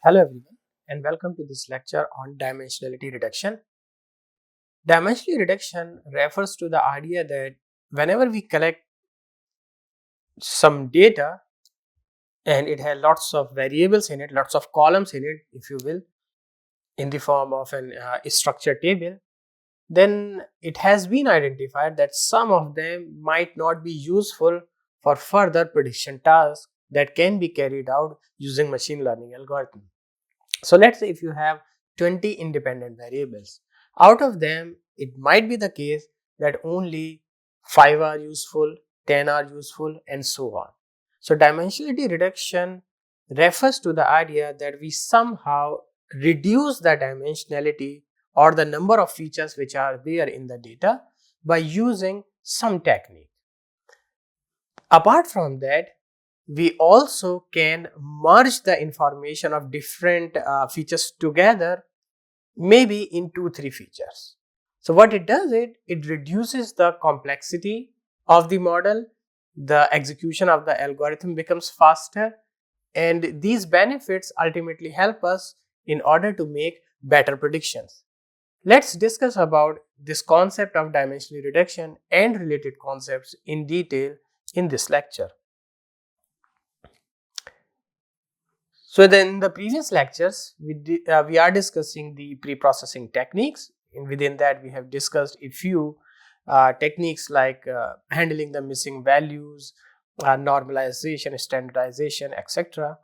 Hello everyone and welcome to this lecture on dimensionality reduction. Dimensionality reduction refers to the idea that whenever we collect some data and it has lots of variables in it, lots of columns in it, if you will, in the form of an structured table, then it has been identified that some of them might not be useful for further prediction tasks that can be carried out using machine learning algorithms. So let's say if you have 20 independent variables, out of them it might be the case that only 5 are useful, 10 are useful, and so on. So dimensionality reduction refers to the idea that we somehow reduce the dimensionality or the number of features which are there in the data by using some technique. Apart from that, we also can merge the information of different features together, maybe in 2-3 features. So what it does, it reduces the complexity of the model, the execution of the algorithm becomes faster, and these benefits ultimately help us in order to make better predictions. Let's discuss about this concept of dimensional reduction and related concepts in detail in this lecture. So then in the previous lectures, we are discussing the pre-processing techniques, and within that we have discussed a few techniques like handling the missing values, normalization, standardization, etc.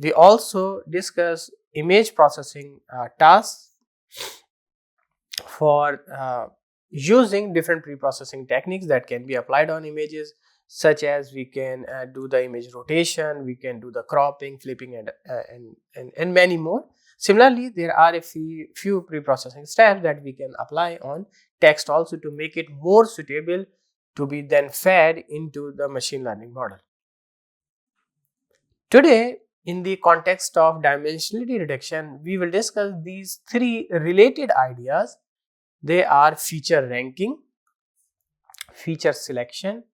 We also discuss image processing tasks for using different pre-processing techniques that can be applied on images, such as we can do the image rotation, we can do the cropping, flipping, and many more. Similarly, there are a few pre-processing steps that we can apply on text also to make it more suitable to be then fed into the machine learning model. Today, in the context of dimensionality reduction, we will discuss these three related ideas. They are feature ranking, feature selection,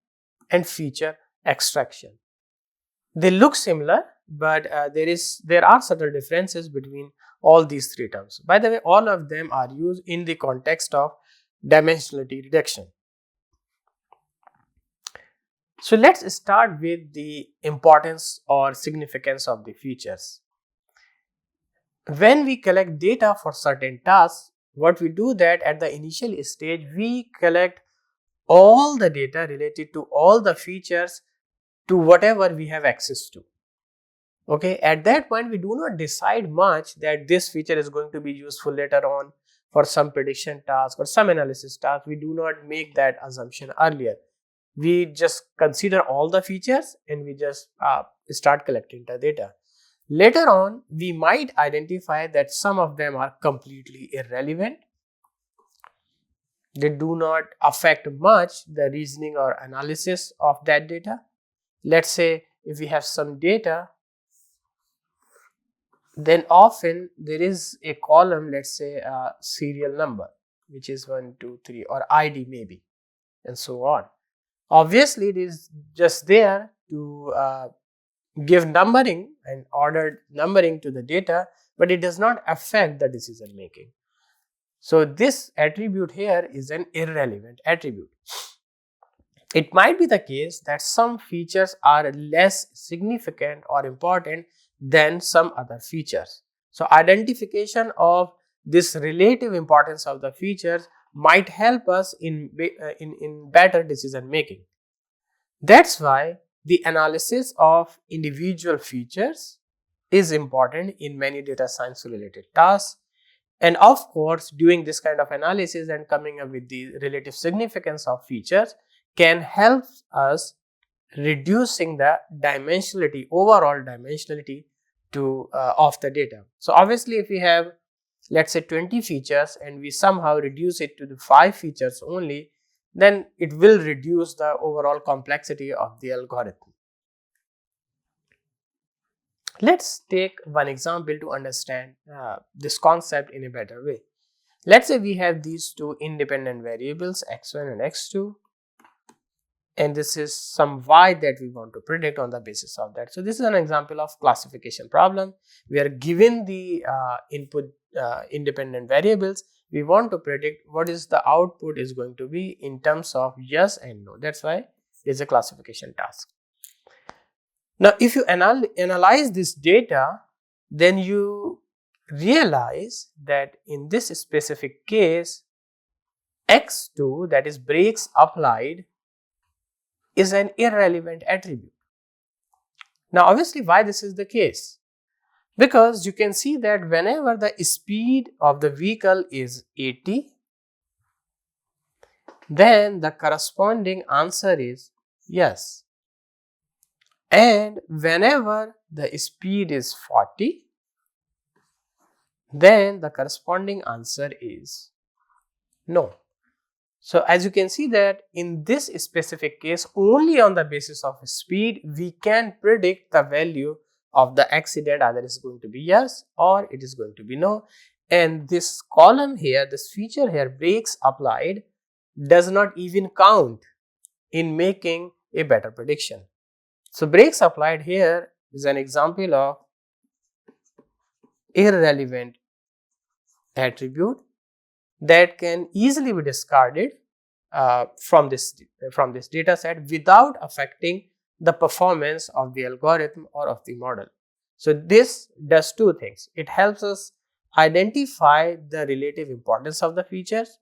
and feature extraction. They look similar, but there are subtle differences between all these three terms. By the way, all of them are used in the context of dimensionality reduction. So let's start with the importance or significance of the features. When we collect data for certain tasks, what we do that at the initial stage, we collect all the data related to all the features to whatever we have access to. Okay, at that point we do not decide much that this feature is going to be useful later on for some prediction task or some analysis task. We do not make that assumption earlier. We just consider all the features and we just start collecting the data. Later on, we might identify that some of them are completely irrelevant. They do not affect much the reasoning or analysis of that data. Let's say if we have some data, then often there is a column, let's say a serial number, which is 1, 2, 3, or ID maybe, and so on. Obviously, it is just there to give numbering and ordered numbering to the data, but it does not affect the decision making. So this attribute here is an irrelevant attribute. It might be the case that some features are less significant or important than some other features. So identification of this relative importance of the features might help us in better decision making. That's why the analysis of individual features is important in many data science related tasks. And of course, doing this kind of analysis and coming up with the relative significance of features can help us reducing the dimensionality, overall dimensionality of the data. So obviously, if we have, let's say, 20 features and we somehow reduce it to the 5 features only, then it will reduce the overall complexity of the algorithm. Let's take one example to understand this concept in a better way. Let's say we have these two independent variables, x1 and x2, and this is some y that we want to predict on the basis of that. So this is an example of classification problem. We are given the input independent variables. We want to predict what is the output is going to be in terms of yes and no. That's why it is a classification task. Now, if you analyze this data, then you realize that in this specific case, x2, that is brakes applied, is an irrelevant attribute. Now, obviously, why this is the case? Because you can see that whenever the speed of the vehicle is 80, then the corresponding answer is yes. And whenever the speed is 40, then the corresponding answer is no. So as you can see that in this specific case, only on the basis of speed, we can predict the value of the accident, either is going to be yes or it is going to be no. And this column here, this feature here, brakes applied, does not even count in making a better prediction. So brakes applied here is an example of irrelevant attribute that can easily be discarded from this data set without affecting the performance of the algorithm or of the model. So this does two things. It helps us identify the relative importance of the features,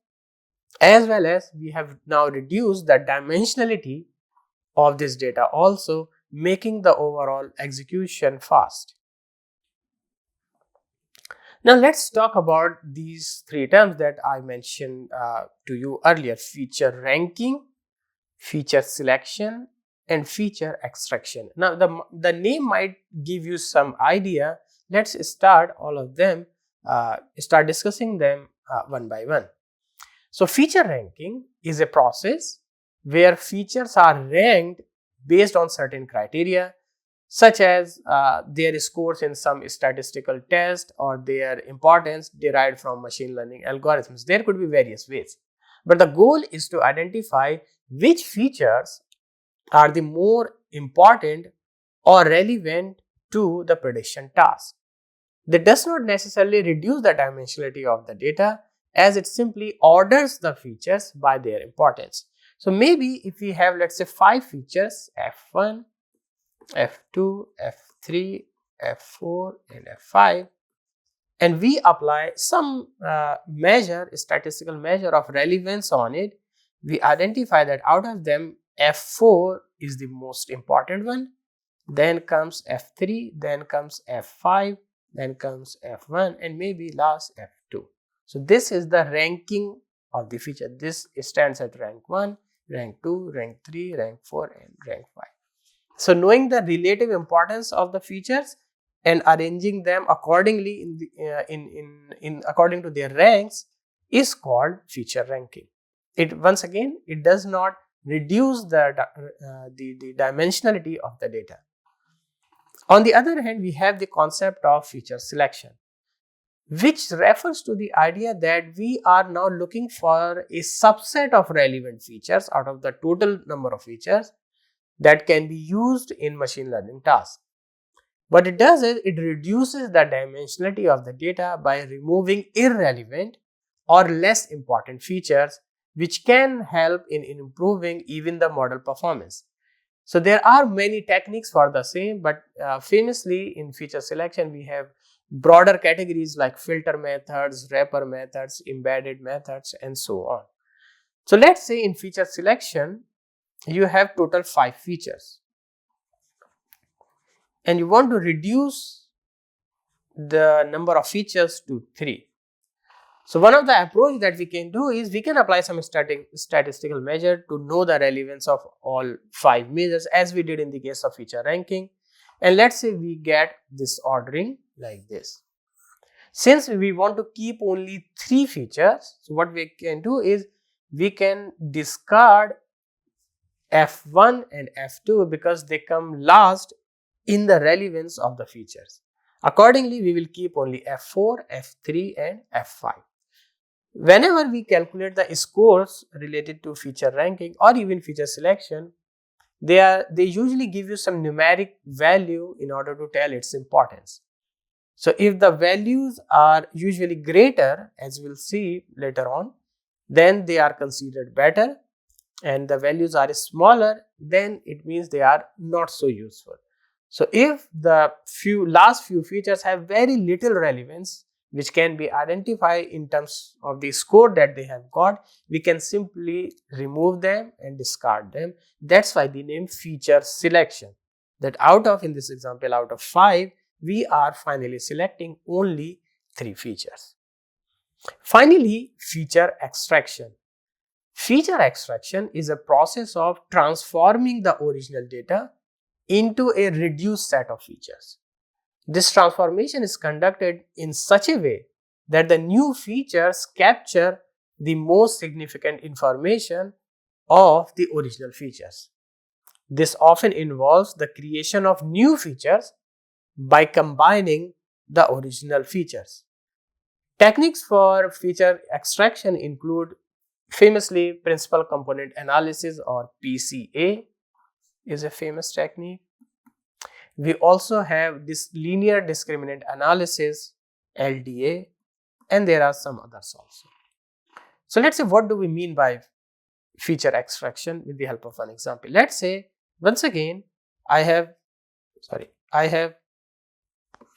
as well as we have now reduced the dimensionality of this data, also making the overall execution fast. Now let's talk about these three terms that I mentioned to you earlier: feature ranking, feature selection, and feature extraction. Now the name might give you some idea. Let's start all of them, start discussing them one by one. So feature ranking is a process where features are ranked based on certain criteria, such as their scores in some statistical test or their importance derived from machine learning algorithms. There could be various ways, but the goal is to identify which features are the more important or relevant to the prediction task. That does not necessarily reduce the dimensionality of the data, as it simply orders the features by their importance. So maybe if we have, let's say, 5 features, F1, F2, F3, F4 and F5, and we apply some statistical measure of relevance on it, we identify that out of them F4 is the most important one, then comes F3, then comes F5, then comes F1, and maybe last F2. So this is the ranking of the feature. This stands at rank 1, rank 2, rank 3, rank 4 and rank 5. So knowing the relative importance of the features and arranging them accordingly according to their ranks is called feature ranking. Once again, it does not reduce the dimensionality of the data. On the other hand, we have the concept of feature selection, which refers to the idea that we are now looking for a subset of relevant features out of the total number of features that can be used in machine learning tasks. What it does is it reduces the dimensionality of the data by removing irrelevant or less important features, which can help in improving even the model performance. So there are many techniques for the same, but famously in feature selection we have broader categories like filter methods, wrapper methods, embedded methods and so on. So let's say in feature selection you have total 5 features and you want to reduce the number of features to 3. So one of the approach that we can do is we can apply some statistical measure to know the relevance of all 5 measures, as we did in the case of feature ranking. And let's say we get this ordering like this. Since we want to keep only 3 features, so what we can do is we can discard F1 and F2 because they come last in the relevance of the features. Accordingly, we will keep only F4, F3 and F5. Whenever we calculate the scores related to feature ranking or even feature selection, they usually give you some numeric value in order to tell its importance. So if the values are usually greater, as we'll see later on, then they are considered better, and the values are smaller, then it means they are not so useful. So if the last few features have very little relevance, which can be identified in terms of the score that they have got, we can simply remove them and discard them. That's why the name feature selection, that in this example, out of 5, we are finally selecting only 3 features. Finally, feature extraction. Feature extraction is a process of transforming the original data into a reduced set of features. This transformation is conducted in such a way that the new features capture the most significant information of the original features. This often involves the creation of new features by combining the original features. Techniques for feature extraction include famously principal component analysis, or PCA is a famous technique. We also have this linear discriminant analysis, LDA, and there are some others also. So let's say, what do we mean by feature extraction with the help of an example? Let's say, once again, I have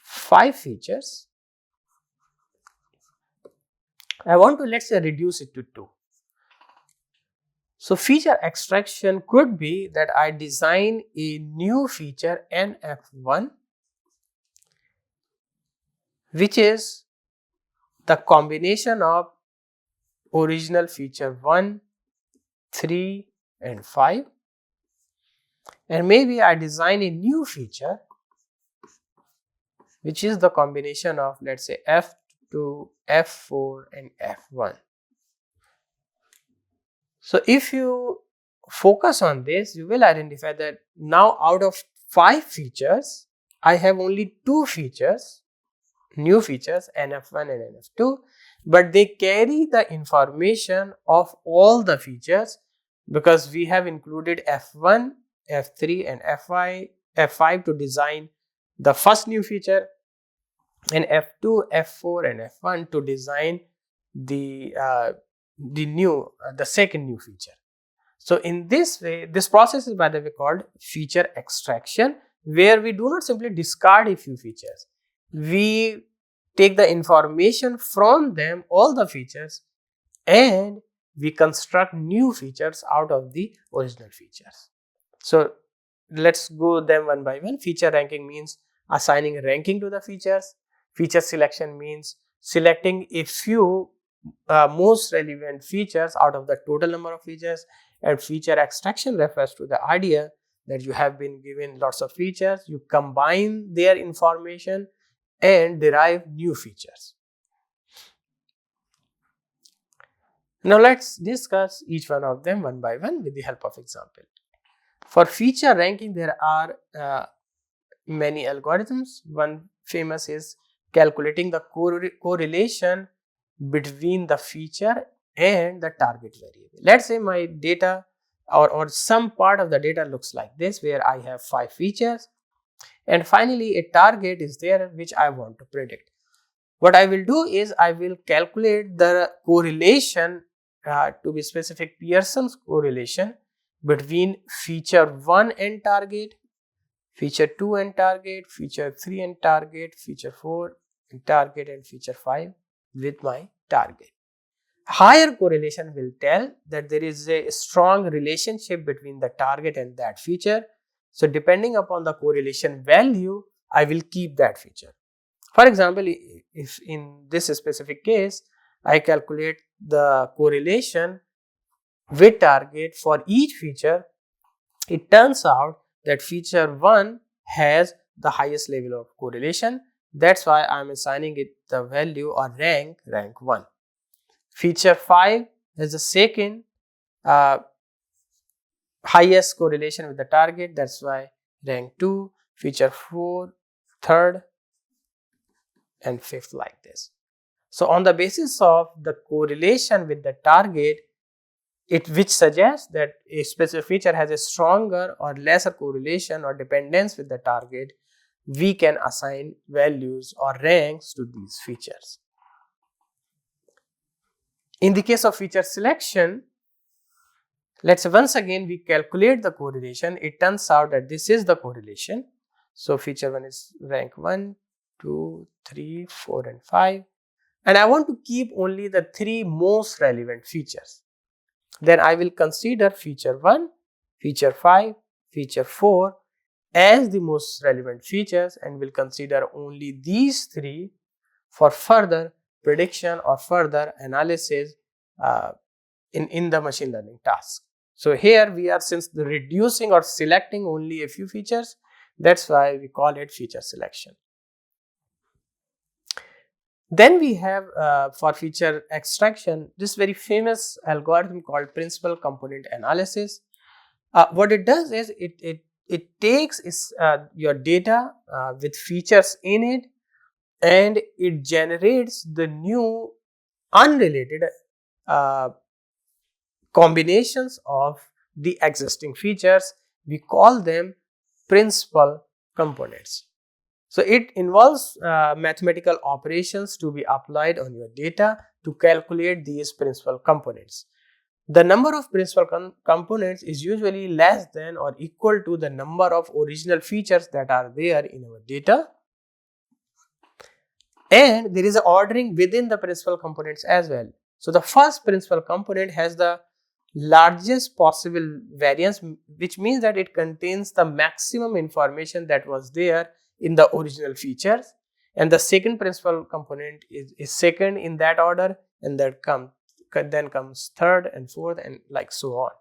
5 features. I want to, let's say, reduce it to 2. So feature extraction could be that I design a new feature NF1, which is the combination of original feature 1, 3 and 5, and maybe I design a new feature which is the combination of, let's say, F2, F4 and F1. So if you focus on this, you will identify that now out of 5 features, I have only 2 features, new features, NF1 and NF2, but they carry the information of all the features because we have included F1, F3 and F5 to design the first new feature, and F2, F4 and F1 to design the second new feature. So in this way, this process is, by the way, called feature extraction, where we do not simply discard a few features. We take the information from them, all the features, and we construct new features out of the original features. So let's go them one by one. Feature ranking means assigning ranking to the features. Feature selection means selecting a few most relevant features out of the total number of features. And feature extraction refers to the idea that you have been given lots of features, you combine their information and derive new features. Now let's discuss each one of them one by one with the help of example. For feature ranking, there are many algorithms. One famous is calculating the correlation between the feature and the target variable. Let's say my data or some part of the data looks like this, where I have 5 features and finally a target is there which I want to predict. What I will do is I will calculate the correlation, to be specific, Pearson's correlation between feature 1 and target, feature 2 and target, feature 3 and target, feature 4 and target, and feature 5 with my target. Higher correlation will tell that there is a strong relationship between the target and that feature. So depending upon the correlation value, I will keep that feature. For example, if in this specific case, I calculate the correlation with target for each feature, it turns out that feature 1 has the highest level of correlation. That's why I am assigning it the value or rank 1. Feature 5 has the second highest correlation with the target. That's why rank 2. Feature 4, third, and 5th, like this. So on the basis of the correlation with the target, which suggests that a specific feature has a stronger or lesser correlation or dependence with the target, we can assign values or ranks to these features. In the case of feature selection, let's once again we calculate the correlation. It turns out that this is the correlation. So feature 1 is rank 1, 2, 3, 4 and 5, and I want to keep only the 3 most relevant features. Then I will consider feature 1, feature 5, feature 4 as the most relevant features, and will consider only these 3 for further prediction or further analysis in the machine learning task. So here we are reducing or selecting only a few features. That's why we call it feature selection. Then we have for feature extraction this very famous algorithm called principal component analysis. What it does is it takes your data with features in it, and it generates the new unrelated combinations of the existing features. We call them principal components. So it involves mathematical operations to be applied on your data to calculate these principal components. The number of principal components is usually less than or equal to the number of original features that are there in our data, and there is an ordering within the principal components as well. So the first principal component has the largest possible variance, which means that it contains the maximum information that was there in the original features, and the second principal component is second in that order, and then comes third and fourth and like so on.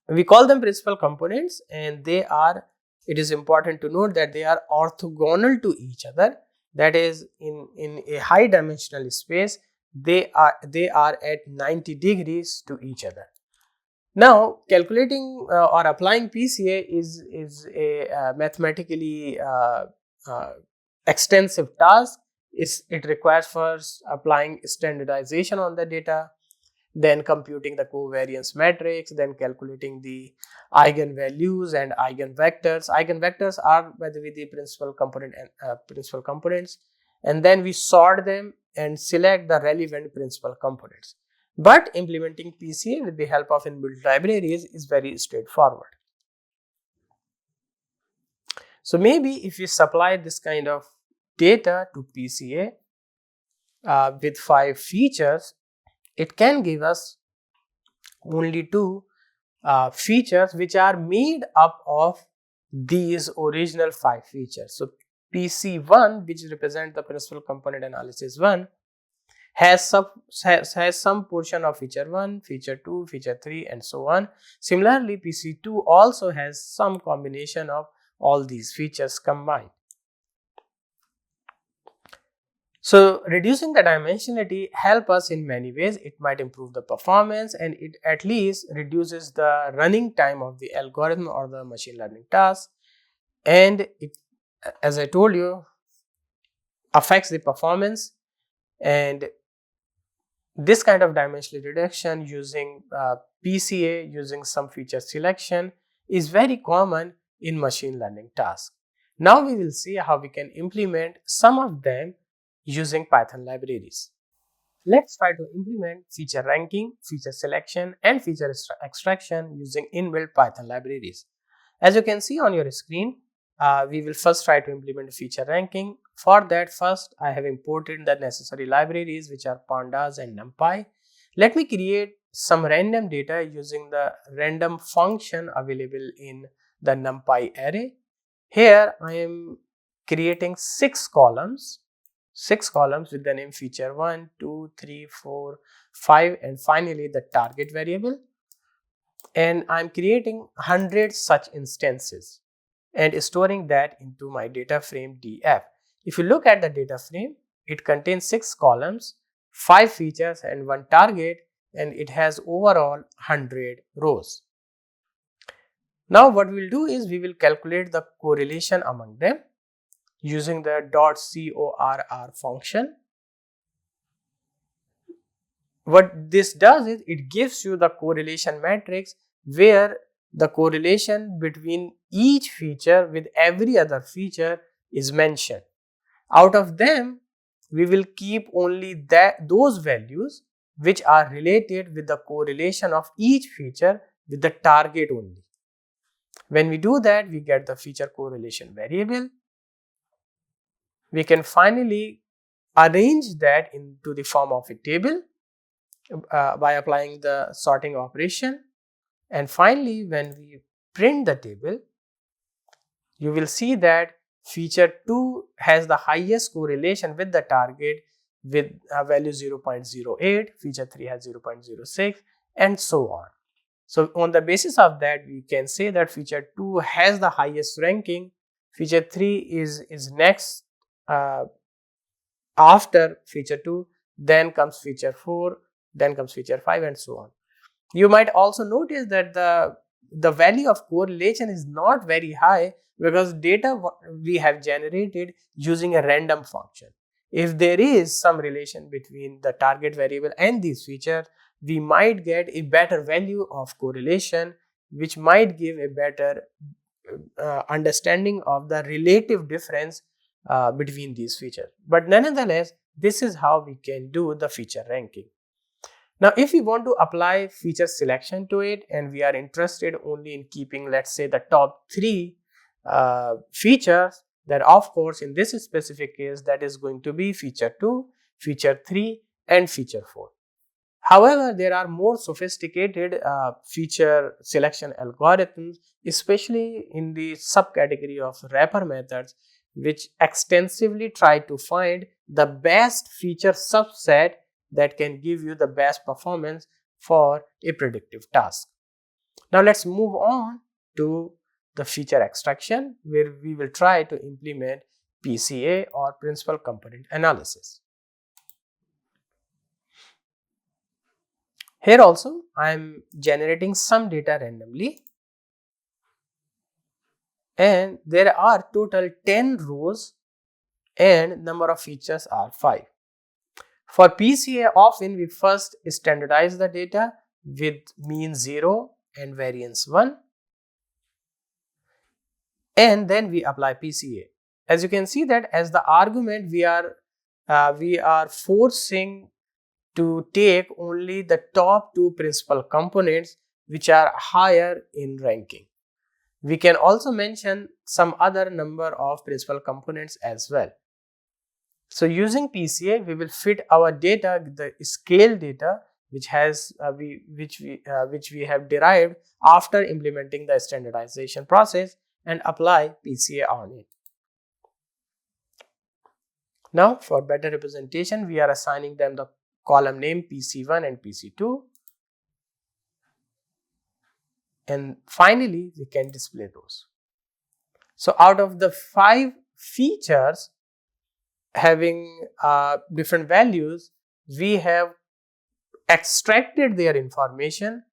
We call them principal components, and it is important to note that they are orthogonal to each other. That is, in a high dimensional space, they are at 90 degrees to each other. Now, calculating or applying PCA is a mathematically extensive task. It requires first applying standardization on the data, then computing the covariance matrix, then calculating the eigenvalues and eigenvectors. Eigenvectors are, by the way, the principal components, and then we sort them and select the relevant principal components. But implementing PCA with the help of inbuilt libraries is very straightforward. So maybe if we supply this kind of data to PCA with 5 features, it can give us only 2 features which are made up of these original 5 features. So PC1, which represents the principal component analysis 1, has some portion of feature 1, feature 2, feature 3 and so on. Similarly, PC2 also has some combination of all these features combined. So reducing the dimensionality helps us in many ways. It might improve the performance, and it at least reduces the running time of the algorithm or the machine learning task, and it, as I told you, affects the performance. And this kind of dimensionality reduction using PCA, using some feature selection, is very common in machine learning tasks. Now we will see how we can implement some of them using Python libraries. Let's try to implement feature ranking, feature selection, and feature extraction using inbuilt Python libraries. As you can see on your screen, we will first try to implement feature ranking. For that, first I have imported the necessary libraries, which are pandas and numpy. Let me create some random data using the random function available in the numpy array. Here I am creating 6 columns with the name feature 1, 2, 3, 4, 5 and finally the target variable, and I'm creating 100 such instances and storing that into my data frame df. If you look at the data frame, it contains 6 columns, 5 features and 1 target, and it has overall 100 rows. Now what we'll do is we will calculate the correlation among them using the .corr function. What this does is it gives you the correlation matrix where the correlation between each feature with every other feature is mentioned. Out of them, we will keep only those values which are related with the correlation of each feature with the target only. When we do that, we get the feature correlation variable. We can finally arrange that into the form of a table by applying the sorting operation. And finally, when we print the table, you will see that feature 2 has the highest correlation with the target with a value 0.08, feature 3 has 0.06, and so on. So on the basis of that, we can say that feature 2 has the highest ranking, feature 3 is next after feature 2, then comes feature 4, then comes feature 5, and so on. You might also notice that the value of correlation is not very high because data we have generated using a random function. If there is some relation between the target variable and these features, we might get a better value of correlation, which might give a better understanding of the relative difference between these features. But nonetheless, this is how we can do the feature ranking. Now, if we want to apply feature selection to it and we are interested only in keeping, let's say, the top 3 features, then of course, in this specific case, that is going to be feature 2, feature 3, and feature 4. However, there are more sophisticated feature selection algorithms, especially in the subcategory of wrapper methods, which extensively try to find the best feature subset that can give you the best performance for a predictive task. Now let's move on to the feature extraction, where we will try to implement PCA or principal component analysis. Here also I am generating some data randomly, and there are total 10 rows and number of features are 5. For PCA, often we first standardize the data with mean 0 and variance 1, and then we apply PCA. As you can see that as the argument we are forcing to take only the top 2 principal components which are higher in ranking. We can also mention some other number of principal components as well. So using PCA, we will fit our data, the scale data, which we have derived after implementing the standardization process, and apply PCA on it. Now, for better representation, we are assigning them the column name PC1 and PC2, and finally we can display those. So out of the 5 features having different values, we have extracted their information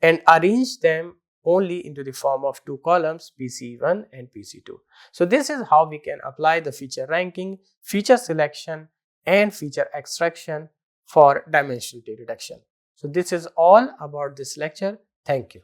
and arranged them only into the form of 2 columns, PC1 and PC2. So this is how we can apply the feature ranking, feature selection, and feature extraction for dimensionality reduction. So this is all about this lecture. Thank you.